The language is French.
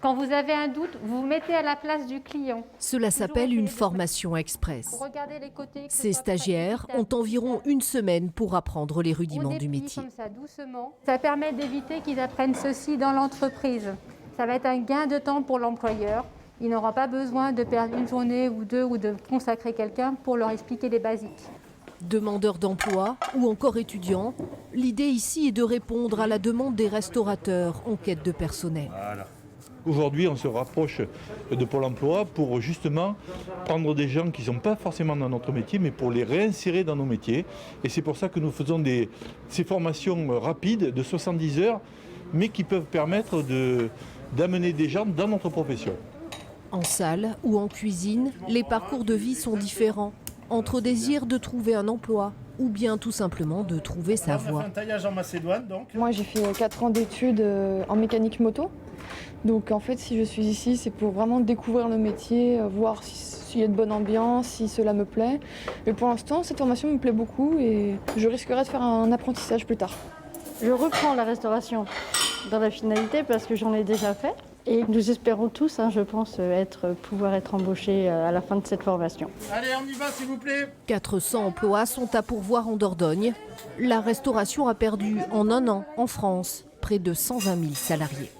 Quand vous avez un doute, vous vous mettez à la place du client. Cela s'appelle une formation express. Vous regardez les côtés. Ces stagiaires ont environ une semaine pour apprendre les rudiments du métier. Comme ça, doucement. Ça permet d'éviter qu'ils apprennent ceci dans l'entreprise. Ça va être un gain de temps pour l'employeur. Il n'aura pas besoin de perdre une journée ou deux ou de consacrer quelqu'un pour leur expliquer les basiques. Demandeurs d'emploi ou encore étudiants, l'idée ici est de répondre à la demande des restaurateurs en quête de personnel. Voilà. Aujourd'hui, on se rapproche de Pôle emploi pour justement prendre des gens qui ne sont pas forcément dans notre métier, mais pour les réinsérer dans nos métiers. Et c'est pour ça que nous faisons ces formations rapides de 70 heures, mais qui peuvent permettre d'amener des gens dans notre profession. En salle ou en cuisine, les parcours de vie sont différents, entre désir de trouver un emploi ou bien tout simplement de trouver sa voie. On a fait un taillage en Macédoine, donc. Moi, j'ai fait 4 ans d'études en mécanique moto. Donc en fait, si je suis ici, c'est pour vraiment découvrir le métier, voir s'il y a de bonne ambiance, si cela me plaît. Mais pour l'instant, cette formation me plaît beaucoup et je risquerai de faire un apprentissage plus tard. Je reprends la restauration dans la finalité parce que j'en ai déjà fait. Et nous espérons tous, je pense, pouvoir être embauchés à la fin de cette formation. Allez, on y va, s'il vous plaît. 400 emplois sont à pourvoir en Dordogne. La restauration a perdu en un an, en France, près de 120 000 salariés.